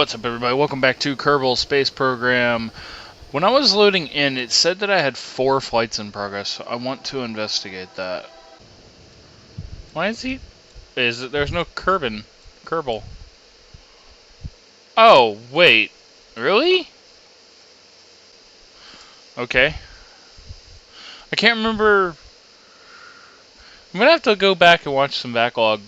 What's up, everybody? Welcome back to Kerbal Space Program. When I was loading in, it said that I had 4 flights in progress, so I want to investigate that. Why is he... there's no Kerbal. Oh, wait. Really? Okay. I can't remember... I'm gonna have to go back and watch some backlog,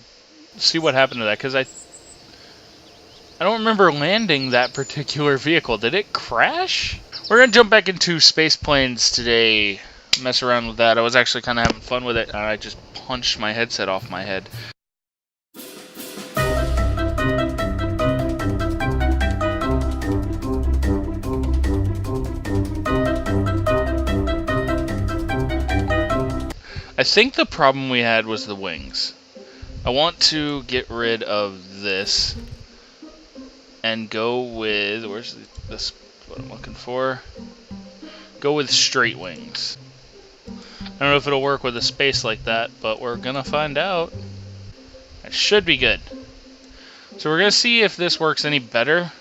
see what happened to that, because I don't remember landing that particular vehicle. Did it crash? We're going to jump back into space planes today, mess around with that. I was actually kind of having fun with it, and I just punched my headset off my head. I think the problem we had was the wings. I want to get rid of this and go with, where's this, what I'm looking for? Go with straight wings. I don't know if it'll work with a space like that, but we're gonna find out. It should be good. So we're gonna see if this works any better.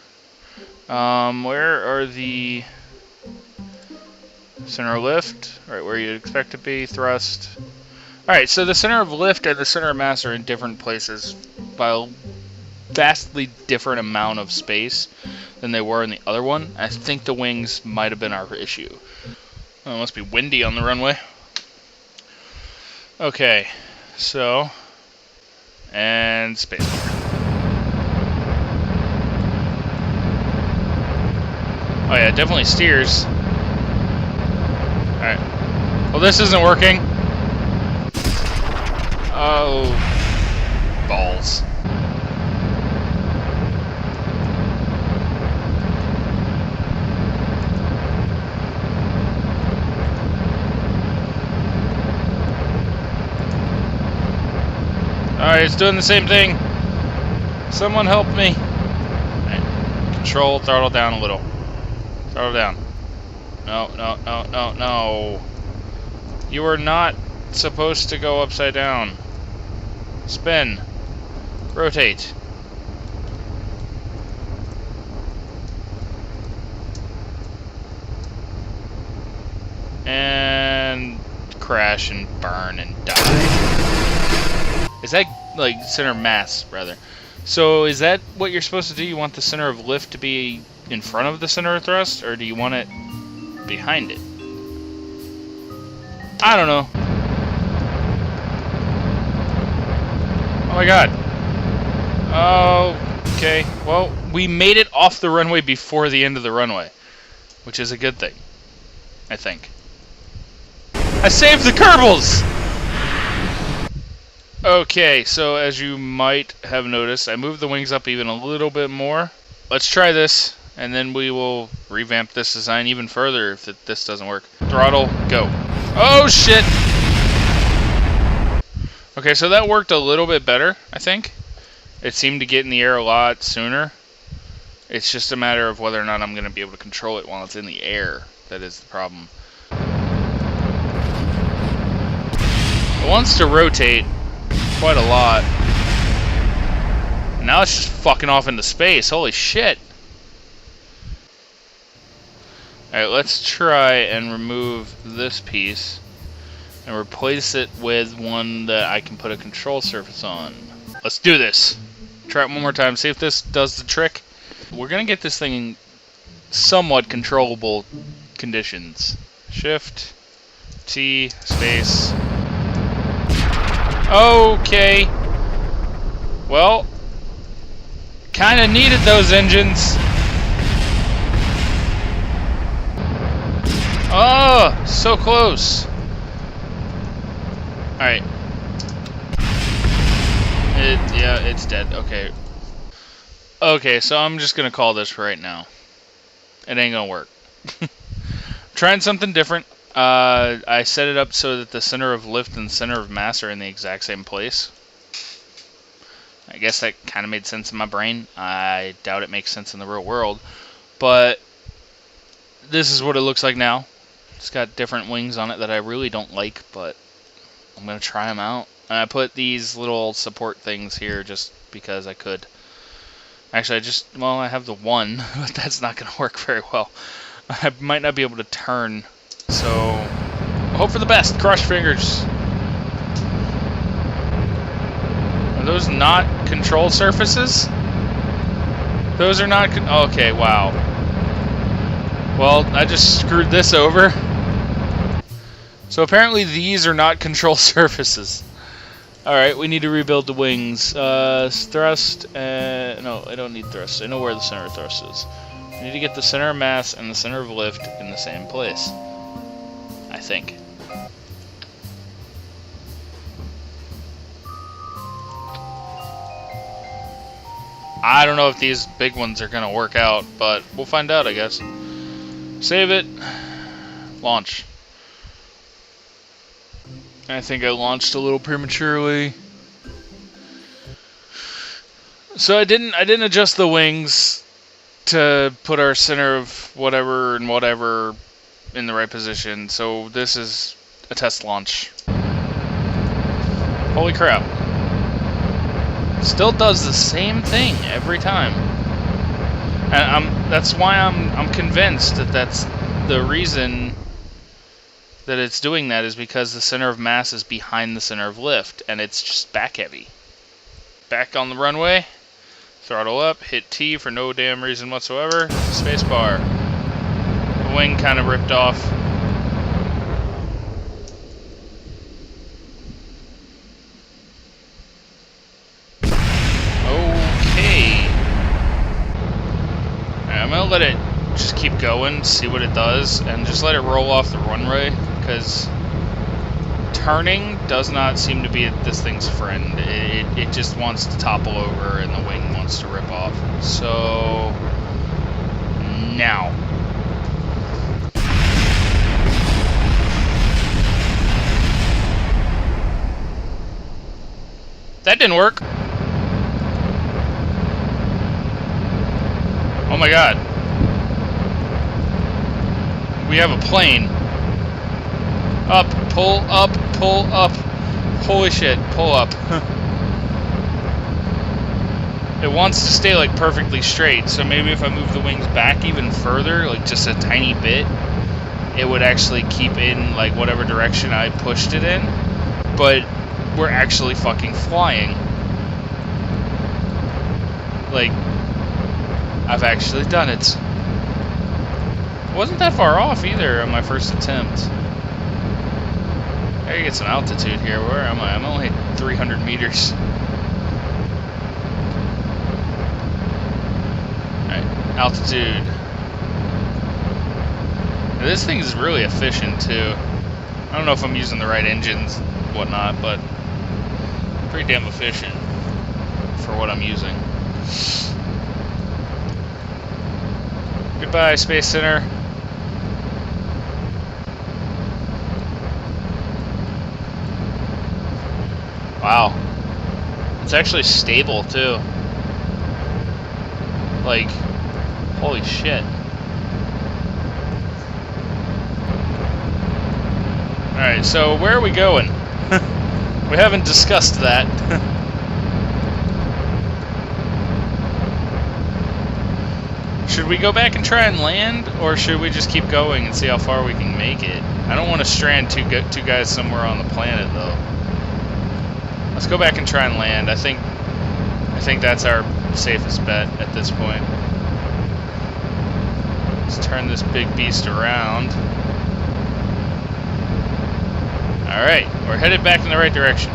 Where are the center of lift? Right where you'd expect to be, thrust. Alright, so the center of lift and the center of mass are in different places by a vastly different amount of space than they were in the other one. I think the wings might have been our issue. Oh, it must be windy on the runway. Okay, so, and spacebar. Oh yeah, it definitely steers. Alright. Well, this isn't working. Oh, balls. Alright, it's doing the same thing. Someone help me. Right. Control, throttle down a little. Throttle down. No, no, no, no, no. You are not supposed to go upside down. Spin. Rotate. And crash and burn and die. Is that, like, center mass, rather? So is that what you're supposed to do? You want the center of lift to be in front of the center of thrust, or do you want it behind it? I don't know. Oh my god. Oh, okay. Well, we made it off the runway before the end of the runway, which is a good thing, I think. I saved the Kerbals! Okay, so as you might have noticed, I moved the wings up even a little bit more. Let's try this, and then we will revamp this design even further if this doesn't work. Throttle, go. Oh, shit! Okay, so that worked a little bit better, I think. It seemed to get in the air a lot sooner. It's just a matter of whether or not I'm going to be able to control it while it's in the air. That is the problem. It wants to rotate quite a lot. Now it's just fucking off into space. Holy shit. Alright, let's try and remove this piece and replace it with one that I can put a control surface on. Let's do this. Try it one more time, see if this does the trick. We're gonna get this thing in somewhat controllable conditions. Shift, T, space. Okay. Well, kinda needed those engines. Oh, so close. Alright. Yeah, it's dead. Okay. Okay, so I'm just gonna call this right now. It ain't gonna work. Trying something different. I set it up so that the center of lift and center of mass are in the exact same place. I guess that kind of made sense in my brain. I doubt it makes sense in the real world. But this is what it looks like now. It's got different wings on it that I really don't like, but I'm going to try them out. And I put these little support things here just because I could. Actually, well, I have the one, but that's not going to work very well. I might not be able to turn, so hope for the best. Cross your fingers. Are those not control surfaces? Those are not... okay, wow. Well, I just screwed this over. So apparently these are not control surfaces. Alright, we need to rebuild the wings. Thrust, no, I don't need thrust. I know where the center of thrust is. I need to get the center of mass and the center of lift in the same place. I think. I don't know if these big ones are going to work out, but we'll find out, I guess. Save it. Launch. I think I launched a little prematurely. So I didn't adjust the wings to put our center of whatever and whatever in the right position. So this is a test launch. Holy crap. Still does the same thing every time. And that's why I'm convinced that that's the reason that it's doing that, is because the center of mass is behind the center of lift, and it's just back heavy. Back on the runway, throttle up, hit T for no damn reason whatsoever, spacebar. The wing kind of ripped off. Okay. Alright, I'm gonna let it just keep going, see what it does, and just let it roll off the runway, because turning does not seem to be this thing's friend. It just wants to topple over and the wing wants to rip off. So now. That didn't work. Oh my god. We have a plane. Up, pull up, pull up. Holy shit, pull up. It wants to stay like perfectly straight, so maybe if I move the wings back even further, like just a tiny bit, it would actually keep in like whatever direction I pushed it in. But we're actually fucking flying. Like, I've actually done it. It wasn't that far off either on my first attempt. I gotta get some altitude here. Where am I? I'm only 300 meters. Alright, altitude. Now, this thing is really efficient too. I don't know if I'm using the right engines and whatnot, but pretty damn efficient for what I'm using. Goodbye, Space Center. Wow. It's actually stable, too. Like, holy shit. Alright, so where are we going? We haven't discussed that. Should we go back and try and land, or should we just keep going and see how far we can make it? I don't want to strand two guys somewhere on the planet, though. Let's go back and try and land. I think that's our safest bet at this point. Let's turn this big beast around. Alright, we're headed back in the right direction.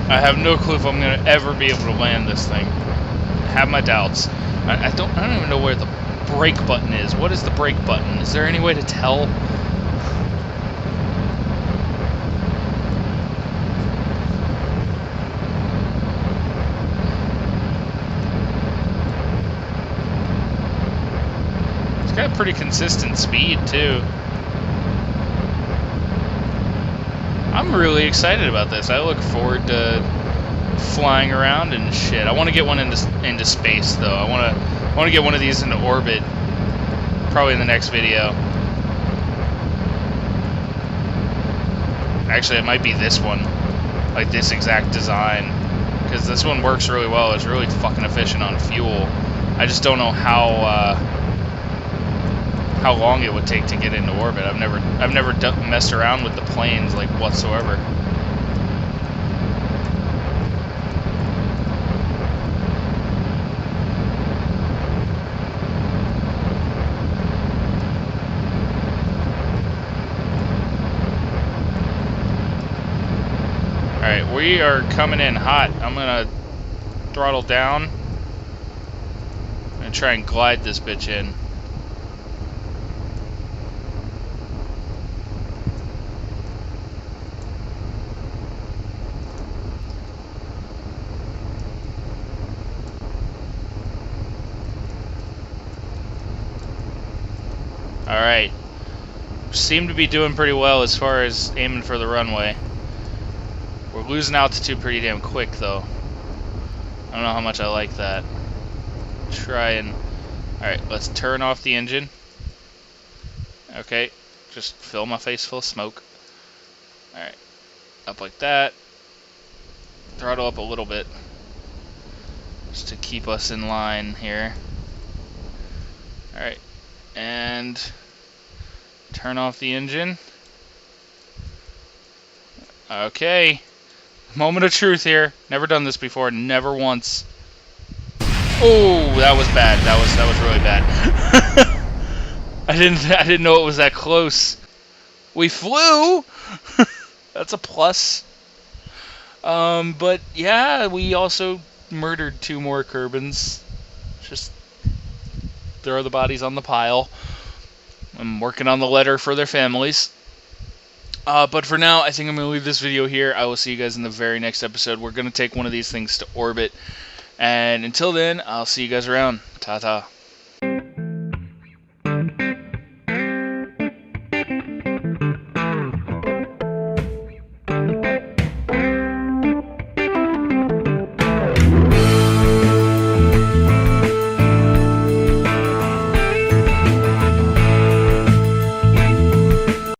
I have no clue if I'm going to ever be able to land this thing. I have my doubts. I don't even know where the brake button is. What is the brake button? Is there any way to tell? It's got pretty consistent speed too. I'm really excited about this. I look forward to flying around and shit. I want to get one into space though. I want to get one of these into orbit, probably in the next video. Actually, it might be this one, like this exact design. because this one works really well. It's really fucking efficient on fuel. I just don't know how long it would take to get into orbit. I've never messed around with the planes like whatsoever. Alright, we are coming in hot. I'm gonna throttle down and try and glide this bitch in. Alright. Seem to be doing pretty well as far as aiming for the runway. We're losing altitude pretty damn quick, though. I don't know how much I like that. Try and... Alright, let's turn off the engine. Okay, just fill my face full of smoke. Alright, up like that. Throttle up a little bit. Just to keep us in line here. Alright, and... turn off the engine. Okay. Moment of truth here. Never done this before. Never once. Oh, that was bad. That was really bad. I didn't know it was that close. We flew. That's a plus. But yeah, we also murdered 2 more Kerbals. Just throw the bodies on the pile. I'm working on the letter for their families. But for now, I think I'm going to leave this video here. I will see you guys in the very next episode. We're going to take one of these things to orbit. And until then, I'll see you guys around. Ta-ta.